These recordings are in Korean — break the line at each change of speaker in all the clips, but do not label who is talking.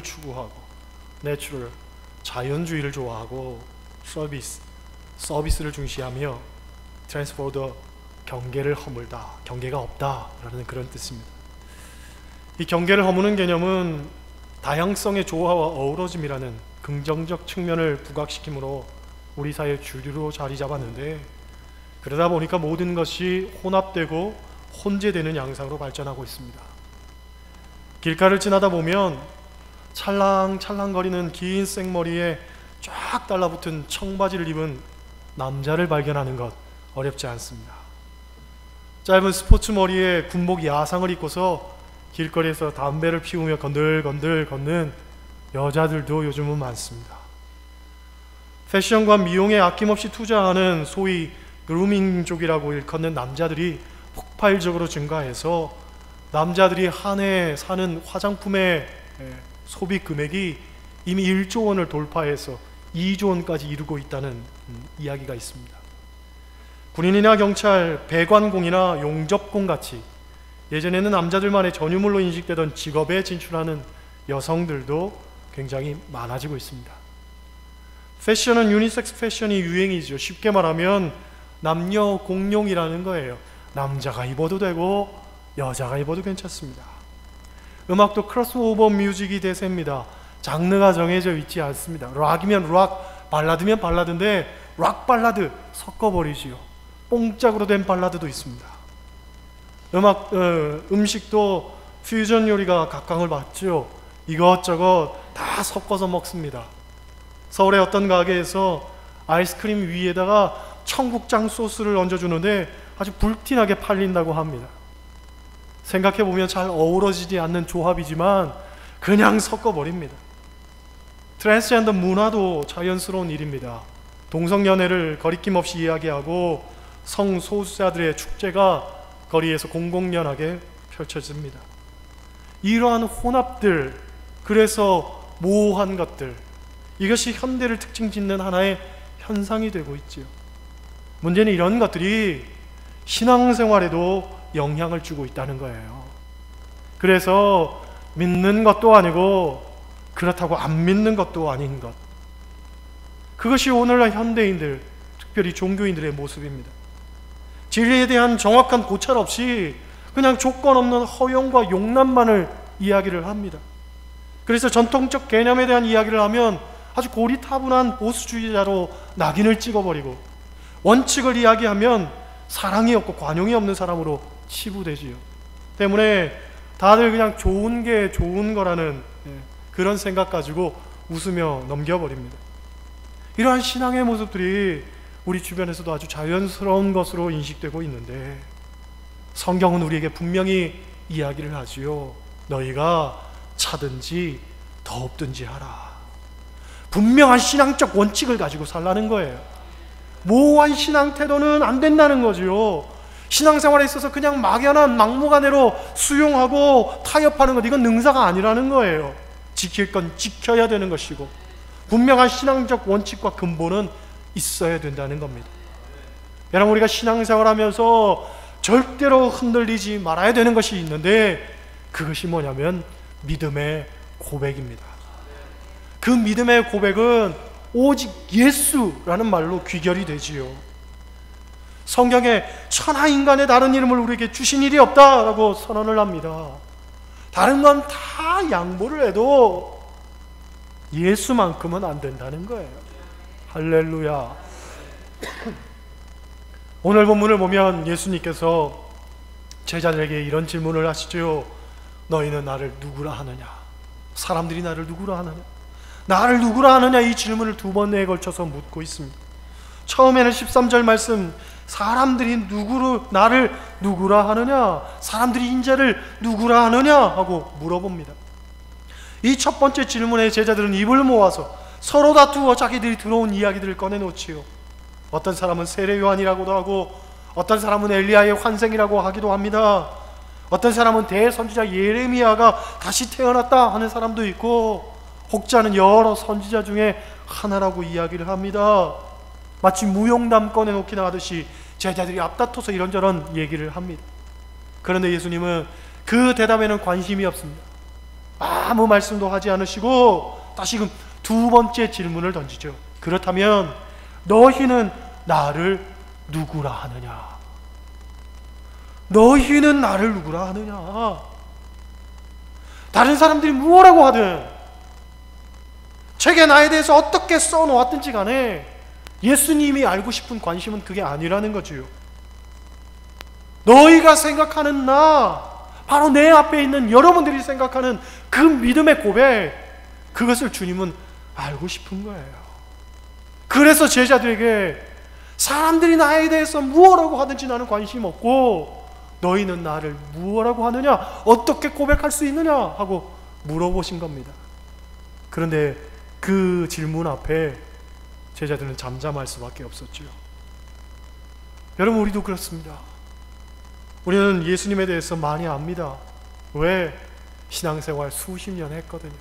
추구하고 내추럴, 자연주의를 좋아하고 서비스를 중시하며 트랜스포더, 경계를 허물다, 경계가 없다 라는 그런 뜻입니다. 이 경계를 허무는 개념은 다양성의 조화와 어우러짐이라는 긍정적 측면을 부각시키므로 우리 사회의 주류로 자리 잡았는데, 그러다 보니까 모든 것이 혼합되고 혼재되는 양상으로 발전하고 있습니다. 길가를 지나다 보면 찰랑찰랑거리는 긴 생머리에 쫙 달라붙은 청바지를 입은 남자를 발견하는 것 어렵지 않습니다. 짧은 스포츠 머리에 군복 야상을 입고서 길거리에서 담배를 피우며 건들건들 걷는 여자들도 요즘은 많습니다. 패션과 미용에 아낌없이 투자하는 소위 그루밍족이라고 일컫는 남자들이 폭발적으로 증가해서 남자들이 한 해 사는 화장품의 소비 금액이 이미 1조 원을 돌파해서 2조 원까지 이루고 있다는 이야기가 있습니다. 군인이나 경찰, 배관공이나 용접공 같이 예전에는 남자들만의 전유물로 인식되던 직업에 진출하는 여성들도 굉장히 많아지고 있습니다. 패션은 유니섹스 패션이 유행이죠. 쉽게 말하면 남녀 공용이라는 거예요. 남자가 입어도 되고 여자가 입어도 괜찮습니다. 음악도 크로스오버 뮤직이 대세입니다. 장르가 정해져 있지 않습니다. 락이면 락, 발라드면 발라드인데 락 발라드 섞어버리지요. 뽕짝으로 된 발라드도 있습니다. 음식도 퓨전 요리가 각광을 받죠. 이것저것 다 섞어서 먹습니다. 서울의 어떤 가게에서 아이스크림 위에다가 청국장 소스를 얹어주는데 아주 불티나게 팔린다고 합니다. 생각해보면 잘 어우러지지 않는 조합이지만 그냥 섞어버립니다. 트랜스젠더 문화도 자연스러운 일입니다. 동성연애를 거리낌 없이 이야기하고 성소수자들의 축제가 거리에서 공공연하게 펼쳐집니다. 이러한 혼합들, 그래서 모호한 것들, 이것이 현대를 특징 짓는 하나의 현상이 되고 있지요. 문제는 이런 것들이 신앙생활에도 영향을 주고 있다는 거예요. 그래서 믿는 것도 아니고 그렇다고 안 믿는 것도 아닌 것, 그것이 오늘날 현대인들, 특별히 종교인들의 모습입니다. 진리에 대한 정확한 고찰 없이 그냥 조건 없는 허용과 용납만을 이야기를 합니다. 그래서 전통적 개념에 대한 이야기를 하면 아주 고리타분한 보수주의자로 낙인을 찍어버리고, 원칙을 이야기하면 사랑이 없고 관용이 없는 사람으로 치부되지요. 때문에 다들 그냥 좋은 게 좋은 거라는 그런 생각 가지고 웃으며 넘겨버립니다. 이러한 신앙의 모습들이 우리 주변에서도 아주 자연스러운 것으로 인식되고 있는데, 성경은 우리에게 분명히 이야기를 하지요. 너희가 차든지 덥든지 하라. 분명한 신앙적 원칙을 가지고 살라는 거예요. 모호한 신앙 태도는 안 된다는 거죠. 신앙생활에 있어서 그냥 막연한 막무가내로 수용하고 타협하는 것, 이건 능사가 아니라는 거예요. 지킬 건 지켜야 되는 것이고 분명한 신앙적 원칙과 근본은 있어야 된다는 겁니다. 여러분, 우리가 신앙생활하면서 절대로 흔들리지 말아야 되는 것이 있는데, 그것이 뭐냐면 믿음의 고백입니다. 그 믿음의 고백은 오직 예수라는 말로 귀결이 되지요. 성경에 천하인간의 다른 이름을 우리에게 주신 일이 없다라고 선언을 합니다. 다른 건 다 양보를 해도 예수만큼은 안 된다는 거예요. 할렐루야. 오늘 본문을 보면 예수님께서 제자들에게 이런 질문을 하시죠. 너희는 나를 누구라 하느냐? 사람들이 나를 누구라 하느냐? 나를 누구라 하느냐? 이 질문을 2번에 걸쳐서 묻고 있습니다. 처음에는 13절 말씀, 사람들이 나를 누구라 하느냐? 사람들이 인자를 누구라 하느냐? 하고 물어봅니다. 이 첫 번째 질문에 제자들은 입을 모아서 서로 다투어 자기들이 들어온 이야기들을 꺼내놓지요. 어떤 사람은 세례 요한이라고도 하고, 어떤 사람은 엘리야의 환생이라고 하기도 합니다. 어떤 사람은 대선지자 예레미야가 다시 태어났다 하는 사람도 있고, 혹자는 여러 선지자 중에 하나라고 이야기를 합니다. 마치 무용담 꺼내놓기나 하듯이 제자들이 앞다퉈서 이런저런 얘기를 합니다. 그런데 예수님은 그 대답에는 관심이 없습니다. 아무 말씀도 하지 않으시고 다시금 두 번째 질문을 던지죠. 그렇다면 너희는 나를 누구라 하느냐? 너희는 나를 누구라 하느냐? 다른 사람들이 무엇라고 하든, 책에 나에 대해서 어떻게 써놓았든지 간에 예수님이 알고 싶은 관심은 그게 아니라는 거지요. 너희가 생각하는 나, 바로 내 앞에 있는 여러분들이 생각하는 그 믿음의 고백, 그것을 주님은 알고 싶은 거예요. 그래서 제자들에게 사람들이 나에 대해서 무엇라고 하든지 나는 관심 없고 너희는 나를 무엇라고 하느냐, 어떻게 고백할 수 있느냐 하고 물어보신 겁니다. 그런데 그 질문 앞에 제자들은 잠잠할 수밖에 없었죠. 여러분, 우리도 그렇습니다. 우리는 예수님에 대해서 많이 압니다. 왜? 신앙생활 수십 년 했거든요.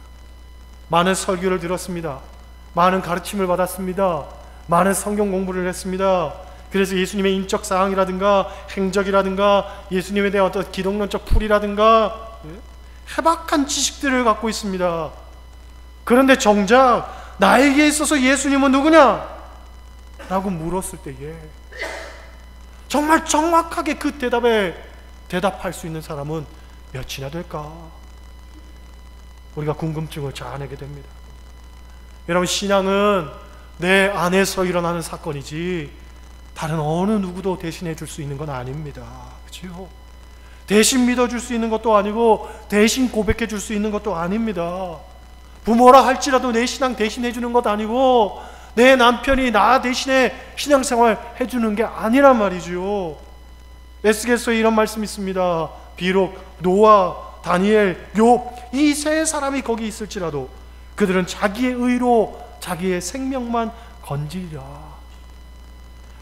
많은 설교를 들었습니다. 많은 가르침을 받았습니다. 많은 성경 공부를 했습니다. 그래서 예수님의 인적 사항이라든가 행적이라든가 예수님에 대한 어떤 기독론적 풀이라든가 해박한 지식들을 갖고 있습니다. 그런데 정작 나에게 있어서 예수님은 누구냐? 라고 물었을 때에 정말 정확하게 그 대답에 대답할 수 있는 사람은 몇이나 될까? 우리가 궁금증을 자아내게 됩니다. 여러분, 신앙은 내 안에서 일어나는 사건이지 다른 어느 누구도 대신해 줄 수 있는 건 아닙니다. 그렇죠? 대신 믿어줄 수 있는 것도 아니고 대신 고백해 줄 수 있는 것도 아닙니다. 부모라 할지라도 내 신앙 대신해 주는 것도 아니고 내 남편이 나 대신에 신앙생활 해주는 게 아니란 말이죠. 에스겔서에 이런 말씀이 있습니다. 비록 노아, 다니엘, 욥 이 세 사람이 거기 있을지라도 그들은 자기의 의로 자기의 생명만 건지리라.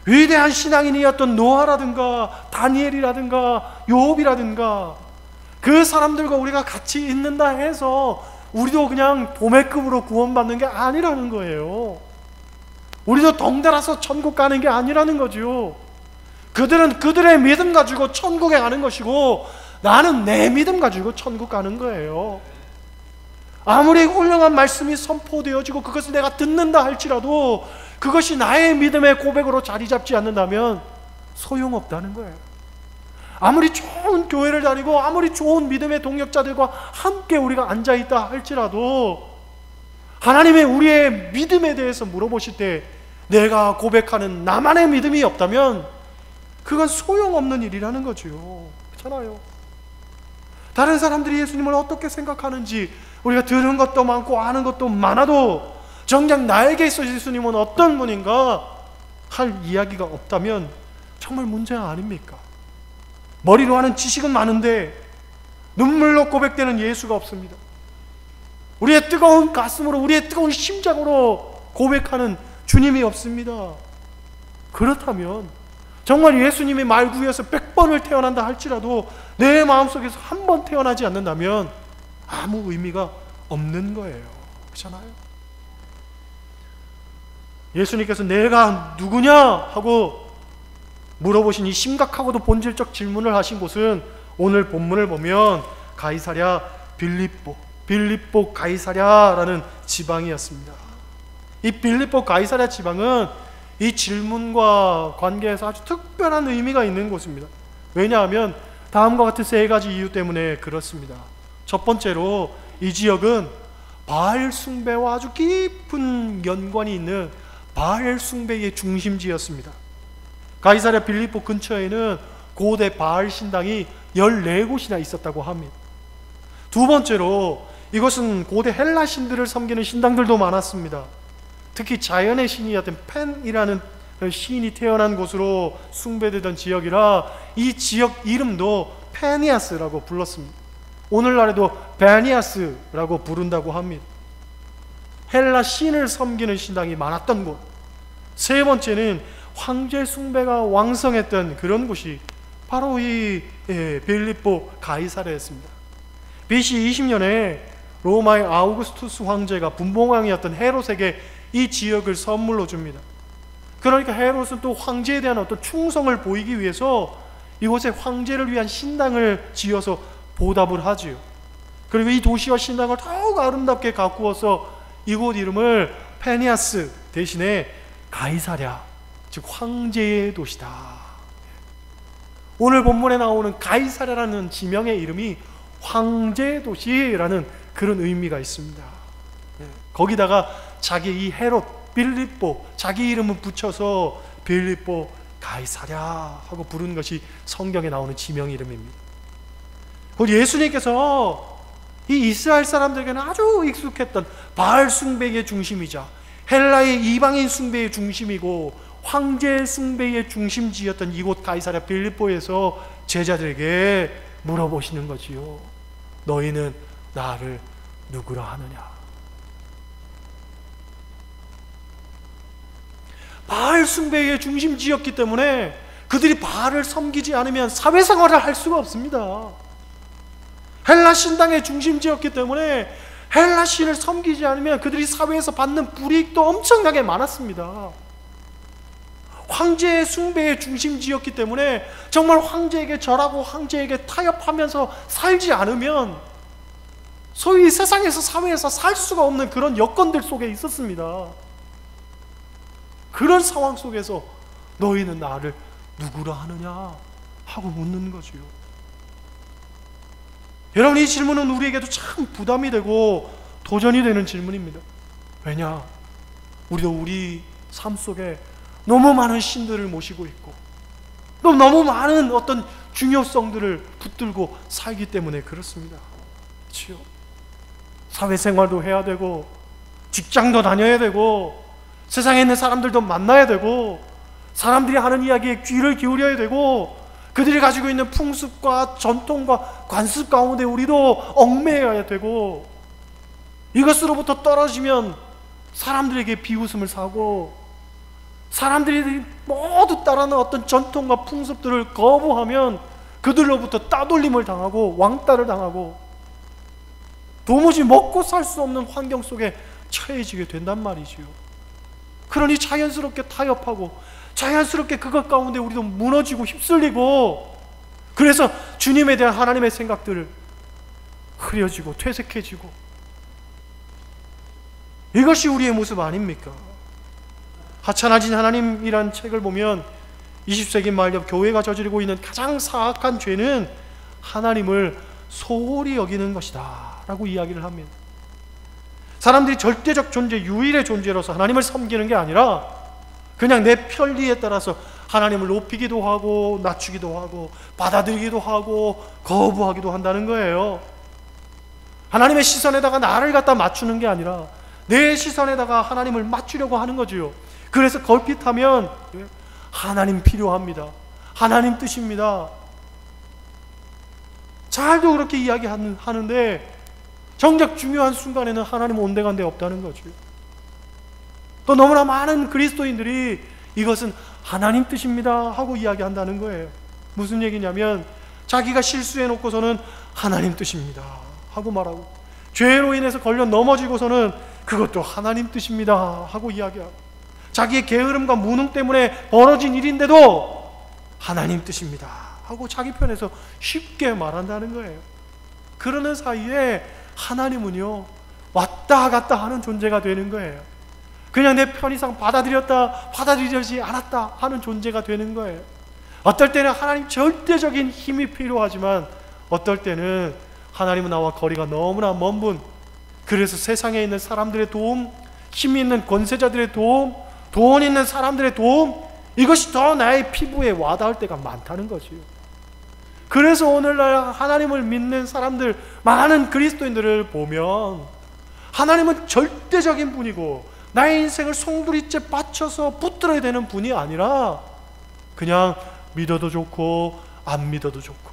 위대한 신앙인이었던 노아라든가 다니엘이라든가 욥이라든가 그 사람들과 우리가 같이 있는다 해서 우리도 그냥 도매급으로 구원받는 게 아니라는 거예요. 우리도 덩달아서 천국 가는 게 아니라는 거죠. 그들은 그들의 믿음 가지고 천국에 가는 것이고 나는 내 믿음 가지고 천국 가는 거예요. 아무리 훌륭한 말씀이 선포되어지고 그것을 내가 듣는다 할지라도 그것이 나의 믿음의 고백으로 자리 잡지 않는다면 소용없다는 거예요. 아무리 좋은 교회를 다니고 아무리 좋은 믿음의 동역자들과 함께 우리가 앉아있다 할지라도 하나님의 우리의 믿음에 대해서 물어보실 때 내가 고백하는 나만의 믿음이 없다면 그건 소용없는 일이라는 거죠. 그렇잖아요. 다른 사람들이 예수님을 어떻게 생각하는지 우리가 들은 것도 많고 아는 것도 많아도 정작 나에게 있어 예수님은 어떤 분인가 할 이야기가 없다면 정말 문제가 아닙니까? 머리로 하는 지식은 많은데 눈물로 고백되는 예수가 없습니다. 우리의 뜨거운 가슴으로 우리의 뜨거운 심장으로 고백하는 주님이 없습니다. 그렇다면 정말 예수님이 말구에서 100번을 태어난다 할지라도 내 마음속에서 한 번 태어나지 않는다면 아무 의미가 없는 거예요. 그렇잖아요? 예수님께서 내가 누구냐 하고 물어보신 이 심각하고도 본질적 질문을 하신 곳은 오늘 본문을 보면 가이사랴 빌립보 가이사랴라는 지방이었습니다. 이 빌립보 가이사랴 지방은 이 질문과 관계에서 아주 특별한 의미가 있는 곳입니다. 왜냐하면 다음과 같은 세 가지 이유 때문에 그렇습니다. 첫 번째로 이 지역은 바알 숭배와 아주 깊은 연관이 있는 바알 숭배의 중심지였습니다. 가이사랴 빌립보 근처에는 고대 바알 신당이 14곳이나 있었다고 합니다. 두 번째로 이것은 고대 헬라 신들을 섬기는 신당들도 많았습니다. 특히 자연의 신이었던 펜이라는 시인이 태어난 곳으로 숭배되던 지역이라 이 지역 이름도 페니아스라고 불렀습니다. 오늘날에도 베니아스라고 부른다고 합니다. 헬라 신을 섬기는 신당이 많았던 곳. 세 번째는 황제 숭배가 왕성했던 그런 곳이 바로 이 빌립보 가이사랴였습니다. BC 20년에 로마의 아우구스투스 황제가 분봉왕이었던 헤롯에게 이 지역을 선물로 줍니다. 그러니까 헤롯은 또 황제에 대한 어떤 충성을 보이기 위해서 이곳에 황제를 위한 신당을 지어서 보답을 하지요. 그리고 이 도시와 신당을 더욱 아름답게 가꾸어서 이곳 이름을 페니아스 대신에 가이사랴, 즉 황제의 도시다. 오늘 본문에 나오는 가이사랴라는 지명의 이름이 황제의 도시라는 그런 의미가 있습니다. 거기다가 자기 이 헤롯 빌립보 자기 이름을 붙여서 빌립보 가이사랴 하고 부른 것이 성경에 나오는 지명 이름입니다. 곧 예수님께서 이 이스라엘 사람들에게는 아주 익숙했던 바알 숭배의 중심이자 헬라의 이방인 숭배의 중심이고 황제 숭배의 중심지였던 이곳 가이사랴 빌립보에서 제자들에게 물어보시는 거지요. 너희는 나를 누구라 하느냐? 바알 숭배의 중심지였기 때문에 그들이 바알을 섬기지 않으면 사회생활을 할 수가 없습니다. 헬라 신당의 중심지였기 때문에 헬라 신을 섬기지 않으면 그들이 사회에서 받는 불이익도 엄청나게 많았습니다. 황제의 숭배의 중심지였기 때문에 정말 황제에게 절하고 황제에게 타협하면서 살지 않으면 소위 세상에서 사회에서 살 수가 없는 그런 여건들 속에 있었습니다. 그런 상황 속에서 너희는 나를 누구라 하느냐 하고 묻는 거지요. 여러분, 이 질문은 우리에게도 참 부담이 되고 도전이 되는 질문입니다. 왜냐? 우리도 우리 삶 속에 너무 많은 신들을 모시고 있고 또 너무 많은 어떤 중요성들을 붙들고 살기 때문에 그렇습니다. 그렇죠? 사회생활도 해야 되고 직장도 다녀야 되고 세상에 있는 사람들도 만나야 되고 사람들이 하는 이야기에 귀를 기울여야 되고 그들이 가지고 있는 풍습과 전통과 관습 가운데 우리도 얽매여야 되고 이것으로부터 떨어지면 사람들에게 비웃음을 사고 사람들이 모두 따르는 어떤 전통과 풍습들을 거부하면 그들로부터 따돌림을 당하고 왕따를 당하고 도무지 먹고 살 수 없는 환경 속에 처해지게 된단 말이지요. 그러니 자연스럽게 타협하고 자연스럽게 그것 가운데 우리도 무너지고 휩쓸리고 그래서 주님에 대한 하나님의 생각들을 흐려지고 퇴색해지고 이것이 우리의 모습 아닙니까? 하찮아진 하나님이란 책을 보면 20세기 말엽 교회가 저지르고 있는 가장 사악한 죄는 하나님을 소홀히 여기는 것이다 라고 이야기를 합니다. 사람들이 절대적 존재, 유일의 존재로서 하나님을 섬기는 게 아니라 그냥 내 편리에 따라서 하나님을 높이기도 하고 낮추기도 하고 받아들이기도 하고 거부하기도 한다는 거예요. 하나님의 시선에다가 나를 갖다 맞추는 게 아니라 내 시선에다가 하나님을 맞추려고 하는 거지요. 그래서 걸핏하면 하나님 필요합니다. 하나님 뜻입니다. 잘도 그렇게 이야기하는데 정작 중요한 순간에는 하나님 온데간데 없다는 거죠. 또 너무나 많은 그리스도인들이 이것은 하나님 뜻입니다 하고 이야기한다는 거예요. 무슨 얘기냐면 자기가 실수해놓고서는 하나님 뜻입니다 하고 말하고 죄로 인해서 걸려 넘어지고서는 그것도 하나님 뜻입니다 하고 이야기하고 자기의 게으름과 무능 때문에 벌어진 일인데도 하나님 뜻입니다 하고 자기 편에서 쉽게 말한다는 거예요. 그러는 사이에 하나님은요 왔다 갔다 하는 존재가 되는 거예요. 그냥 내 편의상 받아들였다 받아들여지지 않았다 하는 존재가 되는 거예요. 어떨 때는 하나님 절대적인 힘이 필요하지만 어떨 때는 하나님은 나와 거리가 너무나 먼 분, 그래서 세상에 있는 사람들의 도움, 힘 있는 권세자들의 도움, 돈 있는 사람들의 도움, 이것이 더 나의 피부에 와닿을 때가 많다는 거지요. 그래서 오늘날 하나님을 믿는 사람들, 많은 그리스도인들을 보면 하나님은 절대적인 분이고 나의 인생을 송두리째 받쳐서 붙들어야 되는 분이 아니라 그냥 믿어도 좋고 안 믿어도 좋고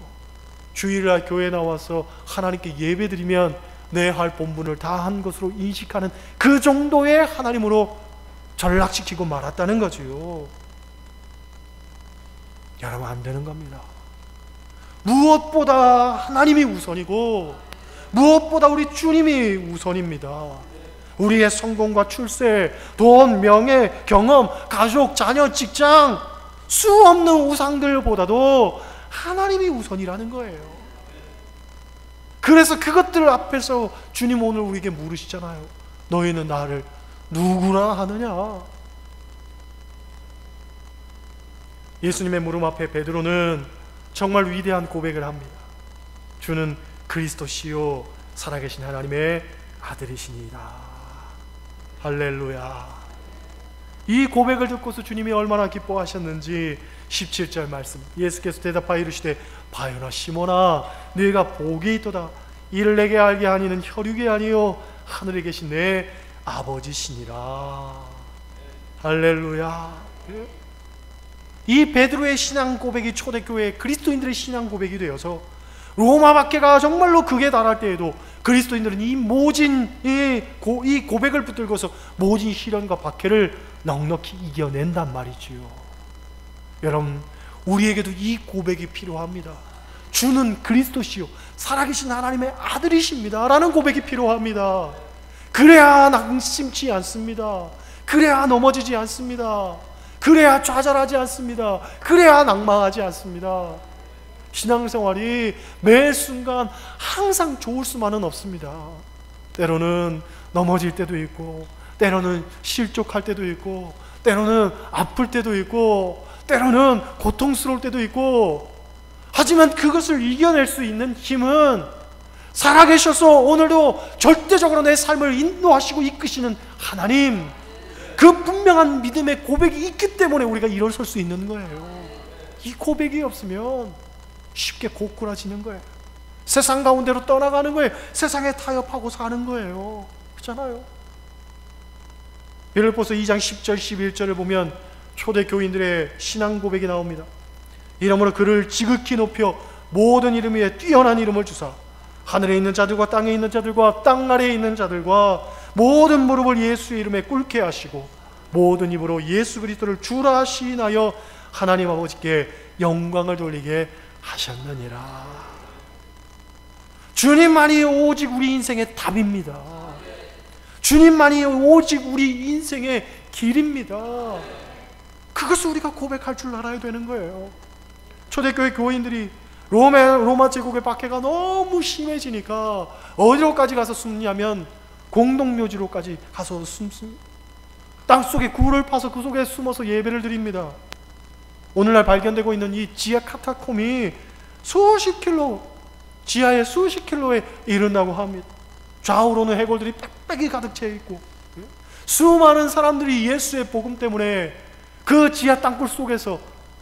주일날 교회에 나와서 하나님께 예배드리면 내 할 본분을 다 한 것으로 인식하는 그 정도의 하나님으로 전락시키고 말았다는 거지요. 여러분, 안 되는 겁니다. 무엇보다 하나님이 우선이고 무엇보다 우리 주님이 우선입니다. 우리의 성공과 출세, 돈, 명예, 경험, 가족, 자녀, 직장, 수 없는 우상들보다도 하나님이 우선이라는 거예요. 그래서 그것들 앞에서 주님 오늘 우리에게 물으시잖아요. 너희는 나를 누구라 하느냐? 예수님의 물음 앞에 베드로는 정말 위대한 고백을 합니다. 주는 그리스도시요 살아계신 하나님의 아들이시니이다. 할렐루야. 이 고백을 듣고서 주님이 얼마나 기뻐하셨는지 17절 말씀, 예수께서 대답하여 이르시되 바요나 시몬아 네가 복이 있도다. 이를 내게 알게 하니는 혈육이 아니요 하늘에 계신 내 아버지시니라. 할렐루야. 이 베드로의 신앙 고백이 초대교회 그리스도인들의 신앙 고백이 되어서 로마 박해가 정말로 극에 달할 때에도 그리스도인들은 이 모진 이 고백을 붙들고서 모진 시련과 박해를 넉넉히 이겨낸단 말이지요. 여러분, 우리에게도 이 고백이 필요합니다. 주는 그리스도시요 살아계신 하나님의 아들이십니다 라는 고백이 필요합니다. 그래야 낙심치 않습니다. 그래야 넘어지지 않습니다. 그래야 좌절하지 않습니다. 그래야 낭망하지 않습니다. 신앙생활이 매 순간 항상 좋을 수만은 없습니다. 때로는 넘어질 때도 있고, 때로는 실족할 때도 있고, 때로는 아플 때도 있고, 때로는 고통스러울 때도 있고, 하지만 그것을 이겨낼 수 있는 힘은 살아계셔서 오늘도 절대적으로 내 삶을 인도하시고 이끄시는 하나님, 그 분명한 믿음의 고백이 있기 때문에 우리가 일어설 수 있는 거예요. 이 고백이 없으면 쉽게 고꾸라지는 거예요. 세상 가운데로 떠나가는 거예요. 세상에 타협하고 사는 거예요. 그렇잖아요. 빌립보서 2장 10절 11절을 보면 초대 교인들의 신앙 고백이 나옵니다. 이러므로 그를 지극히 높여 모든 이름 위에 뛰어난 이름을 주사 하늘에 있는 자들과 땅에 있는 자들과 땅 아래에 있는 자들과 모든 무릎을 예수의 이름에 꿇게 하시고 모든 입으로 예수 그리스도를 주라 시인하여 하나님 아버지께 영광을 돌리게 하셨느니라. 주님만이 오직 우리 인생의 답입니다. 주님만이 오직 우리 인생의 길입니다. 그것을 우리가 고백할 줄 알아야 되는 거예요. 초대교회 교인들이 로마 제국의 박해가 너무 심해지니까 어디로까지 가서 숨냐면 공동묘지로까지 가서 숨습니다. 땅속에 굴을 파서 그 속에 숨어서 예배를 드립니다. 오늘날 발견되고 있는 이 지하 카타콤이 수십 킬로, 지하에 수십 킬로에 이른다고 합니다. 좌우로는 해골들이 빽빽이 가득 채 있고 수많은 사람들이 예수의 복음 때문에 그 지하 땅굴 속에서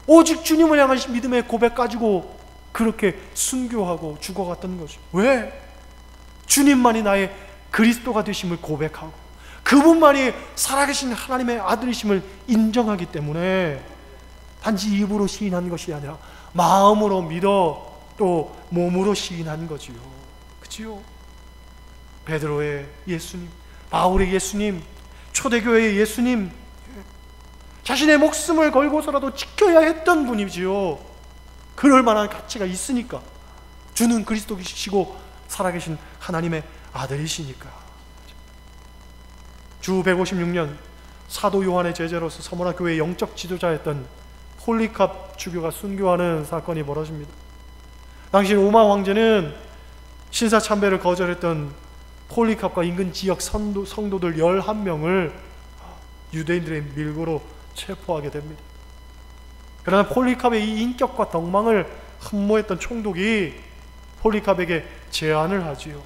오직 주님을 향한 믿음의 고백 가지고 그렇게 순교하고 죽어갔던 거죠. 왜? 주님만이 나의 그리스도가 되심을 고백하고 그분만이 살아계신 하나님의 아들이심을 인정하기 때문에 단지 입으로 시인한 것이 아니라 마음으로 믿어 또 몸으로 시인한 거지요. 그치요? 베드로의 예수님, 바울의 예수님, 초대교회의 예수님, 자신의 목숨을 걸고서라도 지켜야 했던 분이지요. 그럴 만한 가치가 있으니까. 주는 그리스도이시고 살아계신 하나님의 아들이시니까. 주 156년 사도 요한의 제자로서 서머나 교회의 영적 지도자였던 폴리캅 주교가 순교하는 사건이 벌어집니다. 당시 로마 황제는 신사 참배를 거절했던 폴리캅과 인근 지역 성도들 11명을 유대인들의 밀고로 체포하게 됩니다. 그러나 폴리캅의 이 인격과 덕망을 흠모했던 총독이 폴리캅에게 제안을 하지요.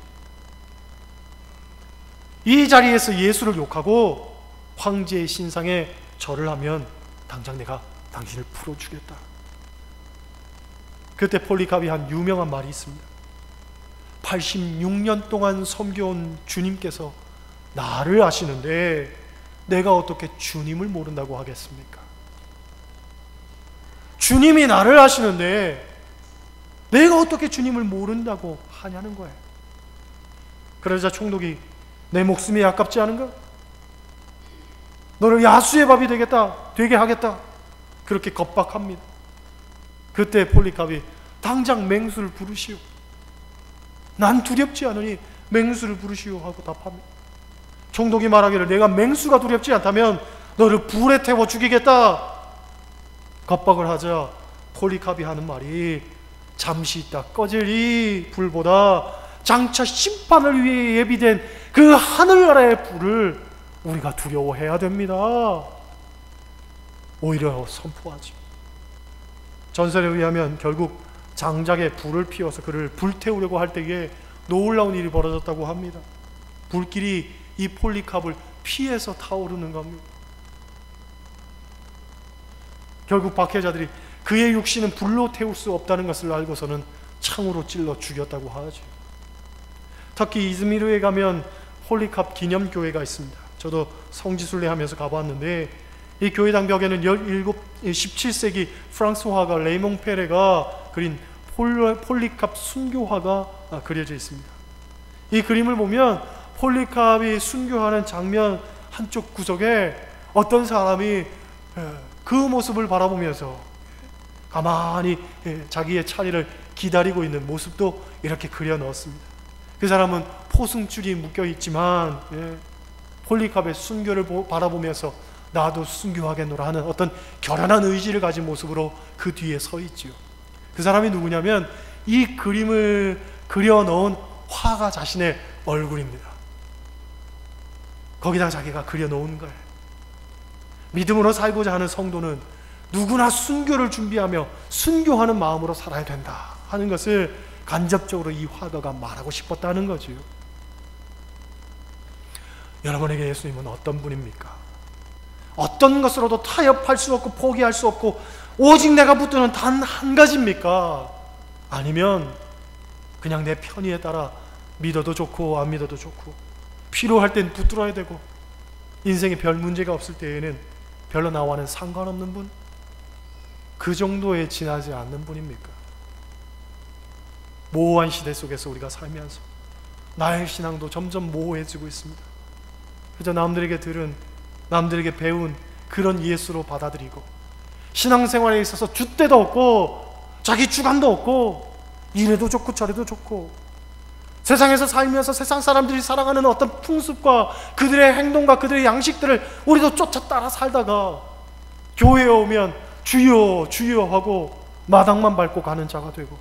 이 자리에서 예수를 욕하고 황제의 신상에 절을 하면 당장 내가 당신을 풀어주겠다. 그때 폴리캅이 한 유명한 말이 있습니다. 86년 동안 섬겨온 주님께서 나를 아시는데 내가 어떻게 주님을 모른다고 하겠습니까? 주님이 나를 아시는데 내가 어떻게 주님을 모른다고 하냐는 거예요. 그러자 총독이 내 목숨이 아깝지 않은가? 너를 야수의 밥이 되게 하겠다. 그렇게 겁박합니다. 그때 폴리캅이 당장 맹수를 부르시오. 난 두렵지 않으니 맹수를 부르시오 하고 답합니다. 총독이 말하기를 내가 맹수가 두렵지 않다면 너를 불에 태워 죽이겠다. 겁박을 하자 폴리캅이 하는 말이 잠시 있다 꺼질 이 불보다 장차 심판을 위해 예비된 그 하늘나라의 불을 우리가 두려워해야 됩니다. 오히려 선포하지. 전설에 의하면 결국 장작에 불을 피워서 그를 불태우려고 할 때에 놀라운 일이 벌어졌다고 합니다. 불길이 이 폴리캅을 피해서 타오르는 겁니다. 결국 박해자들이 그의 육신은 불로 태울 수 없다는 것을 알고서는 창으로 찔러 죽였다고 하죠. 터키 이즈미르에 가면 폴리캅 기념교회가 있습니다. 저도 성지순례 하면서 가봤는데 이 교회당 벽에는 17세기 프랑스 화가 레이몽 페레가 그린 폴리캅 순교화가 그려져 있습니다. 이 그림을 보면 폴리캅이 순교하는 장면 한쪽 구석에 어떤 사람이 그 모습을 바라보면서 가만히 자기의 차례를 기다리고 있는 모습도 이렇게 그려 넣었습니다. 그 사람은 포승줄이 묶여 있지만 폴리캅의 순교를 바라보면서 나도 순교하겠노라 하는 어떤 결연한 의지를 가진 모습으로 그 뒤에 서 있지요. 그 사람이 누구냐면 이 그림을 그려 넣은 화가 자신의 얼굴입니다. 거기다 자기가 그려 놓은 거예요. 믿음으로 살고자 하는 성도는 누구나 순교를 준비하며 순교하는 마음으로 살아야 된다 하는 것을 간접적으로 이 화가가 말하고 싶었다는 거지요. 여러분에게 예수님은 어떤 분입니까? 어떤 것으로도 타협할 수 없고 포기할 수 없고 오직 내가 붙드는 단 한 가지입니까? 아니면 그냥 내 편의에 따라 믿어도 좋고 안 믿어도 좋고 필요할 땐 붙들어야 되고 인생에 별 문제가 없을 때에는 별로 나와는 상관없는 분? 그 정도에 지나지 않는 분입니까? 모호한 시대 속에서 우리가 살면서 나의 신앙도 점점 모호해지고 있습니다. 그저 남들에게 들은, 남들에게 배운 그런 예수로 받아들이고 신앙생활에 있어서 줏대도 없고 자기 주관도 없고 이래도 좋고 저래도 좋고 세상에서 살면서 세상 사람들이 살아가는 어떤 풍습과 그들의 행동과 그들의 양식들을 우리도 쫓아 따라 살다가 교회에 오면 주여 주여 하고 마당만 밟고 가는 자가 되고,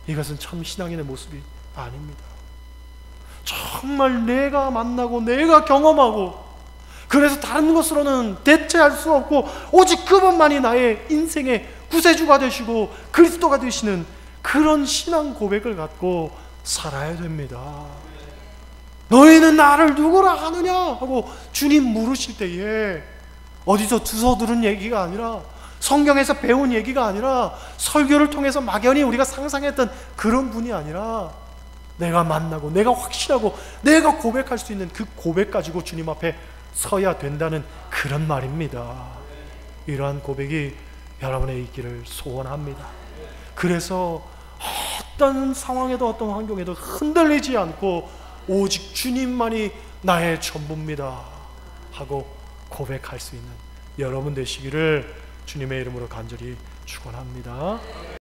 이것은 참 신앙인의 모습이 아닙니다. 정말 내가 만나고 내가 경험하고 그래서 다른 것으로는 대체할 수 없고 오직 그분만이 나의 인생의 구세주가 되시고 그리스도가 되시는 그런 신앙 고백을 갖고 살아야 됩니다. 너희는 나를 누구라 하느냐 하고 주님 물으실 때에 어디서 주워 들은 얘기가 아니라 성경에서 배운 얘기가 아니라 설교를 통해서 막연히 우리가 상상했던 그런 분이 아니라 내가 만나고 내가 확신하고 내가 고백할 수 있는 그 고백 가지고 주님 앞에 서야 된다는 그런 말입니다. 이러한 고백이 여러분의 있기를 소원합니다. 그래서 어떤 상황에도 어떤 환경에도 흔들리지 않고 오직 주님만이 나의 전부입니다 하고 고백할 수 있는 여러분 되시기를 주님의 이름으로 간절히 축원합니다.